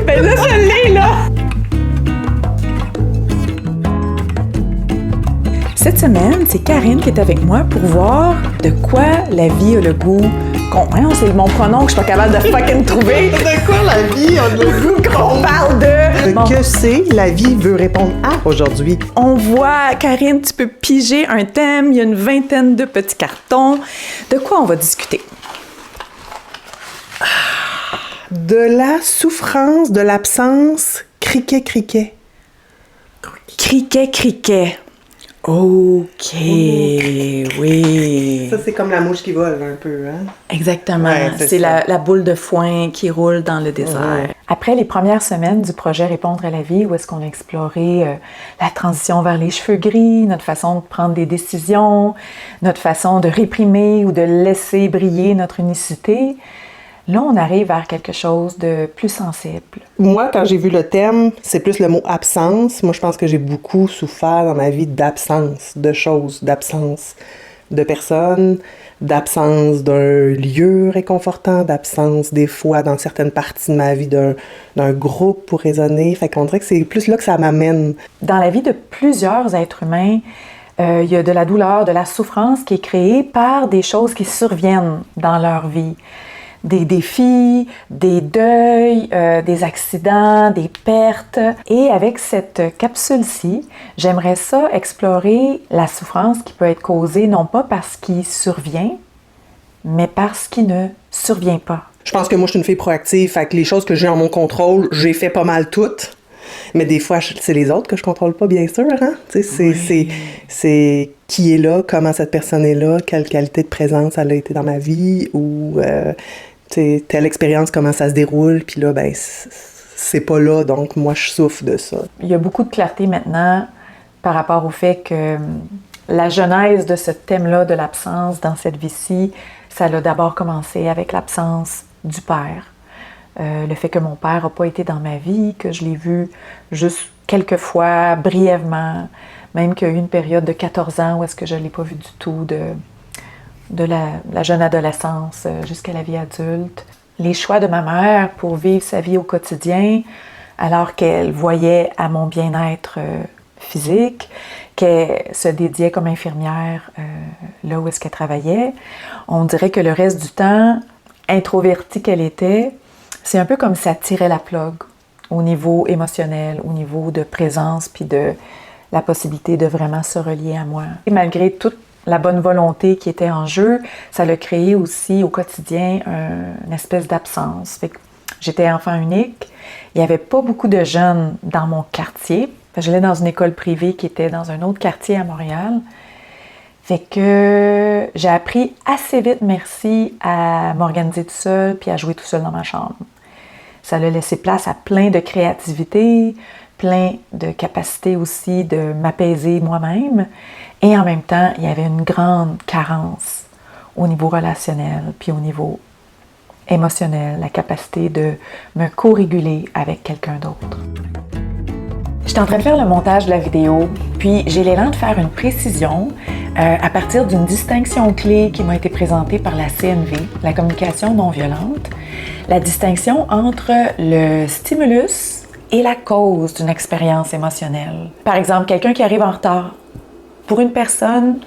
Ben là, je l'ai, là! Cette semaine, c'est Karine qui est avec moi pour voir de quoi la vie a le goût. C'est mon pronom que je suis pas capable de fucking trouver. De quoi la vie a le goût Qu'on parle de... Bon. Que c'est la vie veut répondre à aujourd'hui? On voit, Karine, tu peux piger un thème, il y a une vingtaine de petits cartons. De quoi on va discuter? De la souffrance, de l'absence, criquet. Criquet. OK, oui. Ça, c'est comme la mouche qui vole un peu, hein? Exactement. Ouais, c'est la boule de foin qui roule dans le désert. Après les premières semaines du projet Répondre à la vie, où est-ce qu'on a exploré la transition vers les cheveux gris, notre façon de prendre des décisions, notre façon de réprimer ou de laisser briller notre unicité, là, on arrive vers quelque chose de plus sensible. Moi, quand j'ai vu le thème, c'est plus le mot absence. Moi, je pense que j'ai beaucoup souffert dans ma vie d'absence de choses, d'absence de personnes, d'absence d'un lieu réconfortant, d'absence des fois dans certaines parties de ma vie d'un groupe pour raisonner. Fait qu'on dirait que c'est plus là que ça m'amène. Dans la vie de plusieurs êtres humains, il y a de la douleur, de la souffrance qui est créée par des choses qui surviennent dans leur vie. Des défis, des deuils, des accidents, des pertes. Et avec cette capsule-ci, j'aimerais ça explorer la souffrance qui peut être causée non pas parce qu'il survient, mais parce qu'il ne survient pas. Je pense que moi, je suis une fille proactive, fait que les choses que j'ai en mon contrôle, j'ai fait pas mal toutes. Mais des fois, c'est les autres que je contrôle pas, bien sûr, hein? Tu sais, c'est qui est là, comment cette personne est là, quelle qualité de présence elle a été dans ma vie, ou telle expérience, comment ça se déroule, puis là, ben, c'est pas là, donc moi, je souffre de ça. Il y a beaucoup de clarté maintenant par rapport au fait que la genèse de ce thème-là de l'absence dans cette vie-ci, ça a d'abord commencé avec l'absence du père. Le fait que mon père n'a pas été dans ma vie, que je l'ai vu juste quelques fois, brièvement, même qu'il y a eu une période de 14 ans où est-ce que je ne l'ai pas vu du tout, de la jeune adolescence jusqu'à la vie adulte. Les choix de ma mère pour vivre sa vie au quotidien, alors qu'elle voyait à mon bien-être physique, qu'elle se dédiait comme infirmière là où est-ce qu'elle travaillait, on dirait que le reste du temps, introvertie qu'elle était, c'est un peu comme ça tirait la plug au niveau émotionnel, au niveau de présence, puis de la possibilité de vraiment se relier à moi. Et malgré toute la bonne volonté qui était en jeu, ça l'a créé aussi au quotidien une espèce d'absence. Fait que j'étais enfant unique, il n'y avait pas beaucoup de jeunes dans mon quartier. J'allais dans une école privée qui était dans un autre quartier à Montréal. Fait que j'ai appris assez vite, merci, à m'organiser tout seul puis à jouer tout seul dans ma chambre. Ça a laissé place à plein de créativité, plein de capacité aussi de m'apaiser moi-même. Et en même temps, il y avait une grande carence au niveau relationnel puis au niveau émotionnel, la capacité de me co-réguler avec quelqu'un d'autre. J'étais en train de faire le montage de la vidéo, puis j'ai l'élan de faire une précision à partir d'une distinction clé qui m'a été présentée par la CNV, la communication non violente, la distinction entre le stimulus et la cause d'une expérience émotionnelle. Par exemple, quelqu'un qui arrive en retard. Pour une personne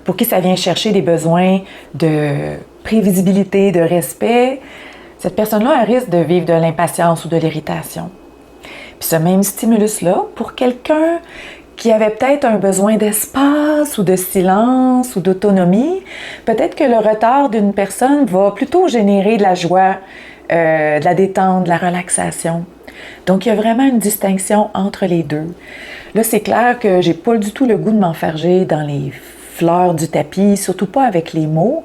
pour qui ça vient chercher des besoins de prévisibilité, de respect, cette personne-là a un risque de vivre de l'impatience ou de l'irritation. Puis ce même stimulus-là, pour quelqu'un qui avait peut-être un besoin d'espace ou de silence ou d'autonomie, peut-être que le retard d'une personne va plutôt générer de la joie, de la détente, de la relaxation. Donc, il y a vraiment une distinction entre les deux. Là, c'est clair que j'ai pas du tout le goût de m'enfarger dans les fleurs du tapis, surtout pas avec les mots,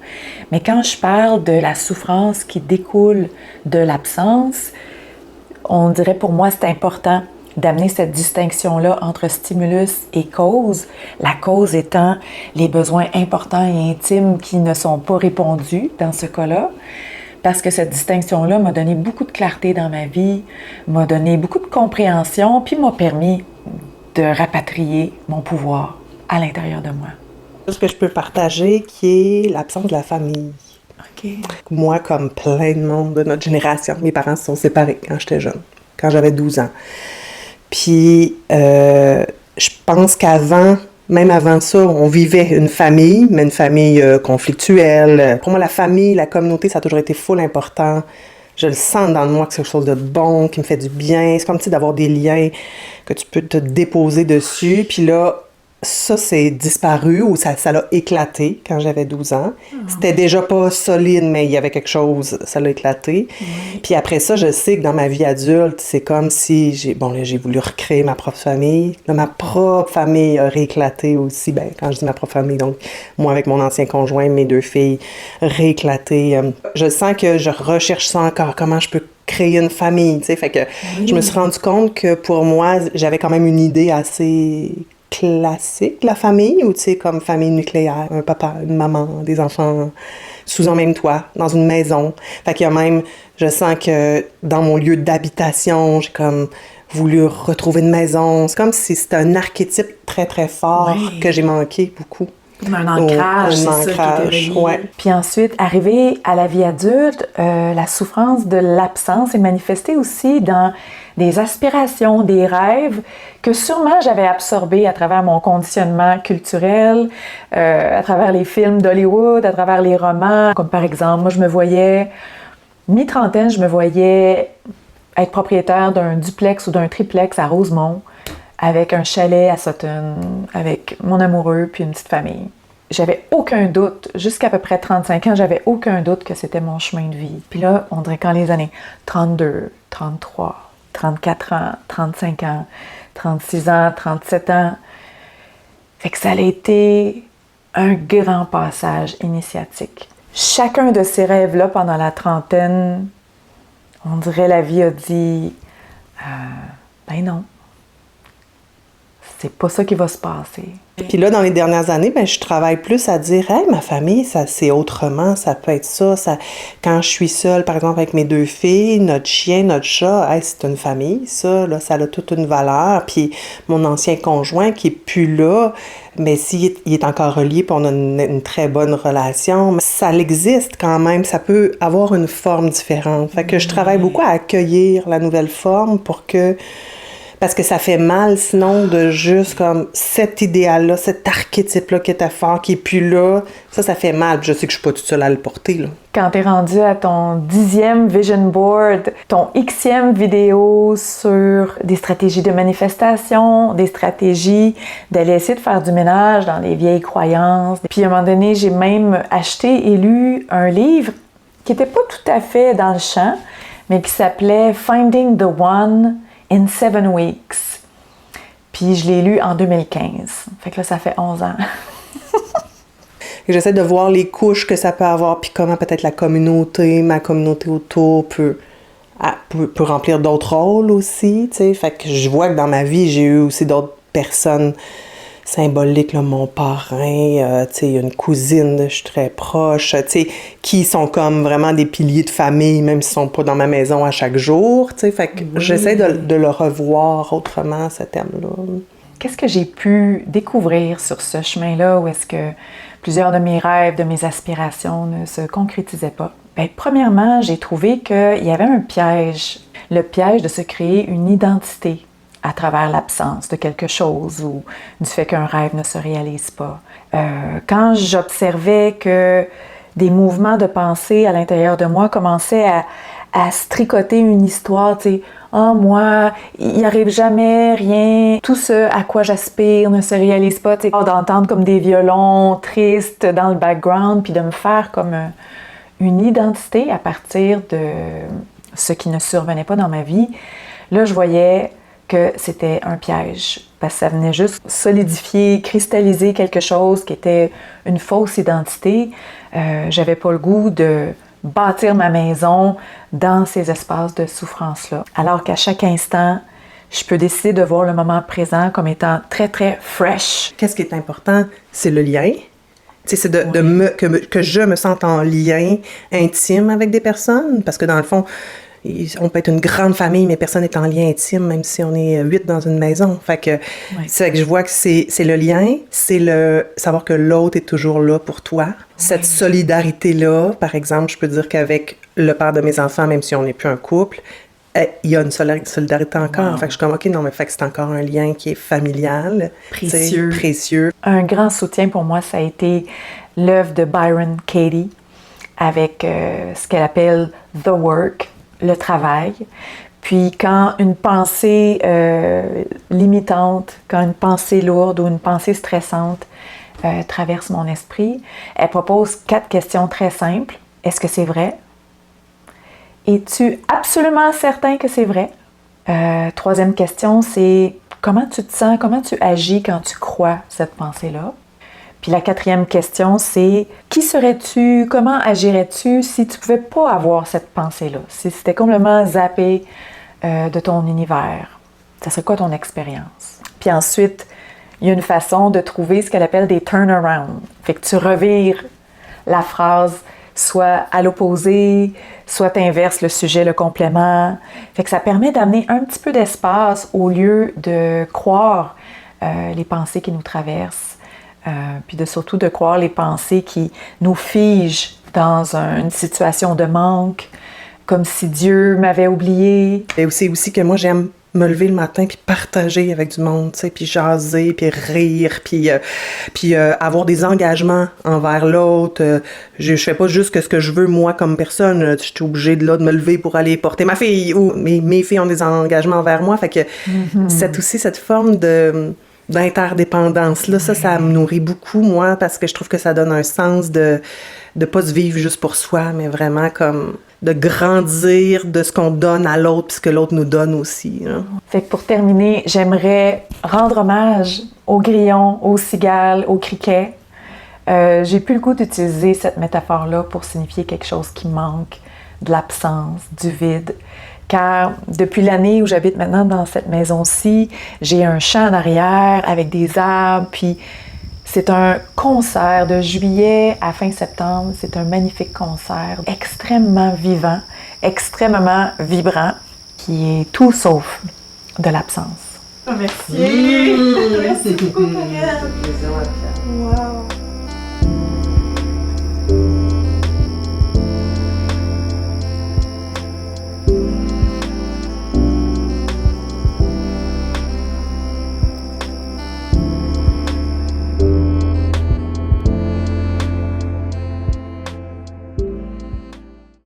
mais quand je parle de la souffrance qui découle de l'absence, on dirait pour moi c'est important d'amener cette distinction-là entre stimulus et cause, la cause étant les besoins importants et intimes qui ne sont pas répondus dans ce cas-là, parce que cette distinction-là m'a donné beaucoup de clarté dans ma vie, m'a donné beaucoup de compréhension, puis m'a permis de rapatrier mon pouvoir à l'intérieur de moi. Ce que je peux partager qui est l'absence de la famille. OK. Moi, comme plein de monde de notre génération, mes parents se sont séparés quand j'étais jeune. quand j'avais 12 ans. Puis, je pense qu'avant, même avant ça, on vivait une famille, mais une famille conflictuelle. Pour moi, la famille, la communauté, ça a toujours été full important. Je le sens dans moi que c'est quelque chose de bon, qui me fait du bien. C'est comme, tu sais, d'avoir des liens que tu peux te déposer dessus. Puis là, ça, c'est disparu ou ça l'a éclaté quand j'avais 12 ans. C'était déjà pas solide, mais il y avait quelque chose, ça l'a éclaté. Puis après ça, je sais que dans ma vie adulte, c'est comme si j'ai voulu recréer ma propre famille. Là, ma propre famille a rééclaté aussi. Ben, quand je dis ma propre famille, donc moi avec mon ancien conjoint, mes 2 filles, rééclaté. Je sens que je recherche ça encore, comment je peux créer une famille, tu sais. Fait que je me suis rendu compte que pour moi, j'avais quand même une idée assez classique, la famille, ou tu sais, comme famille nucléaire, un papa, une maman, des enfants sous un même toit, dans une maison. Fait qu'il y a même, je sens que dans mon lieu d'habitation, j'ai comme voulu retrouver une maison. C'est comme si c'était un archétype très, très fort que j'ai manqué beaucoup. Un ancrage, c'est ça qui était relié. Puis ensuite, arrivé à la vie adulte, la souffrance de l'absence est manifestée aussi dans des aspirations, des rêves que sûrement j'avais absorbés à travers mon conditionnement culturel, à travers les films d'Hollywood, à travers les romans. Comme par exemple, moi je me voyais, mi-trentaine, je me voyais être propriétaire d'un duplex ou d'un triplex à Rosemont, avec un chalet à Sutton, avec mon amoureux puis une petite famille. J'avais aucun doute, jusqu'à peu près 35 ans, j'avais aucun doute que c'était mon chemin de vie. Puis là, on dirait qu'en les années 32, 33, 34 ans, 35 ans, 36 ans, 37 ans, fait que ça a été un grand passage initiatique. Chacun de ces rêves-là, pendant la trentaine, on dirait la vie a dit ben non. C'est pas ça qui va se passer. Puis là, dans les dernières années, ben, je travaille plus à dire, hey, ma famille, ça c'est autrement, ça peut être ça. Quand je suis seule, par exemple, avec mes 2 filles, notre chien, notre chat, hey, c'est une famille, ça, là, ça a toute une valeur. Puis mon ancien conjoint qui est plus là, mais s'il est encore relié, puis on a une très bonne relation, ça existe quand même, ça peut avoir une forme différente. Fait que je travaille beaucoup à accueillir la nouvelle forme pour que... Parce que ça fait mal, sinon, de juste comme cet idéal-là, cet archétype-là qui était fort, qui est plus là, ça fait mal. Je sais que je suis pas toute seule à le porter, là. Quand t'es rendu à ton 10e vision board, ton Xème vidéo sur des stratégies de manifestation, des stratégies d'aller essayer de faire du ménage dans les vieilles croyances. Puis à un moment donné, j'ai même acheté et lu un livre qui était pas tout à fait dans le champ, mais qui s'appelait « Finding the One » in 7 weeks. Puis je l'ai lu en 2015. Fait que là, ça fait 11 ans. J'essaie de voir les couches que ça peut avoir, puis comment peut-être la communauté, ma communauté autour peut remplir d'autres rôles aussi, tu sais. Fait que je vois que dans ma vie, j'ai eu aussi d'autres personnes symboliques, là, mon parrain, tu sais, une cousine, je suis très proche, tu sais, qui sont comme vraiment des piliers de famille, même s'ils sont pas dans ma maison à chaque jour, tu sais. Fait que j'essaie de le revoir autrement, ce thème-là. Qu'est-ce que j'ai pu découvrir sur ce chemin-là où est-ce que plusieurs de mes rêves, de mes aspirations ne se concrétisaient pas? Bien, premièrement, j'ai trouvé qu'il y avait un piège. Le piège de se créer une identité à travers l'absence de quelque chose ou du fait qu'un rêve ne se réalise pas. Quand j'observais que des mouvements de pensée à l'intérieur de moi commençaient à se tricoter une histoire, tu sais, « Ah, moi, il n'y arrive jamais rien, tout ce à quoi j'aspire ne se réalise pas », tu sais, d'entendre comme des violons tristes dans le background, puis de me faire comme une identité à partir de ce qui ne survenait pas dans ma vie. Là, je voyais que c'était un piège, parce que ça venait juste solidifier, cristalliser quelque chose qui était une fausse identité. J'avais pas le goût de bâtir ma maison dans ces espaces de souffrance-là. Alors qu'à chaque instant, je peux décider de voir le moment présent comme étant très, très fresh. Qu'est-ce qui est important? C'est le lien. Tu sais, c'est que je me sente en lien intime avec des personnes, parce que dans le fond, on peut être une grande famille, mais personne n'est en lien intime, même si on est 8 dans une maison. Fait que, c'est que je vois que c'est le lien, c'est le savoir que l'autre est toujours là pour toi. Cette solidarité-là, par exemple, je peux dire qu'avec le père de mes enfants, même si on n'est plus un couple, il y a une solidarité encore. Wow. Fait que je suis comme, OK, non, mais fait que c'est encore un lien qui est familial. Précieux. Précieux. Un grand soutien pour moi, ça a été l'œuvre de Byron Katie avec ce qu'elle appelle « the work », le travail. Puis quand une pensée limitante, quand une pensée lourde ou une pensée stressante traverse mon esprit, elle propose 4 questions très simples. Est-ce que c'est vrai? Es-tu absolument certain que c'est vrai? 3e question, c'est comment tu te sens, comment tu agis quand tu crois cette pensée-là? Puis la 4e question, c'est qui serais-tu, comment agirais-tu si tu ne pouvais pas avoir cette pensée-là? Si c'était complètement zappé de ton univers, ça serait quoi ton expérience? Puis ensuite, il y a une façon de trouver ce qu'elle appelle des turnarounds. Fait que tu revires la phrase soit à l'opposé, soit t'inverses le sujet, le complément. Fait que ça permet d'amener un petit peu d'espace au lieu de croire les pensées qui nous traversent, puis surtout de croire les pensées qui nous figent dans une situation de manque, comme si Dieu m'avait oublié. Et c'est aussi que moi, j'aime me lever le matin puis partager avec du monde, tu sais, puis jaser, puis rire, puis avoir des engagements envers l'autre. Je fais pas juste ce que je veux, moi, comme personne. Je suis obligée de me lever pour aller porter ma fille, ou mes filles ont des engagements envers moi. Fait que cette forme d'interdépendance-là, ça me nourrit beaucoup, moi, parce que je trouve que ça donne un sens de pas se vivre juste pour soi, mais vraiment comme de grandir de ce qu'on donne à l'autre puis ce que l'autre nous donne aussi. Là. Fait que pour terminer, j'aimerais rendre hommage aux grillons, aux cigales, aux criquets. J'ai plus le goût d'utiliser cette métaphore-là pour signifier quelque chose qui manque, de l'absence, du vide. Car depuis l'année où j'habite maintenant dans cette maison-ci, j'ai un champ en arrière avec des arbres, puis c'est un concert de juillet à fin septembre. C'est un magnifique concert, extrêmement vivant, extrêmement vibrant, qui est tout sauf de l'absence. Merci! Merci beaucoup, Corinne! Wow!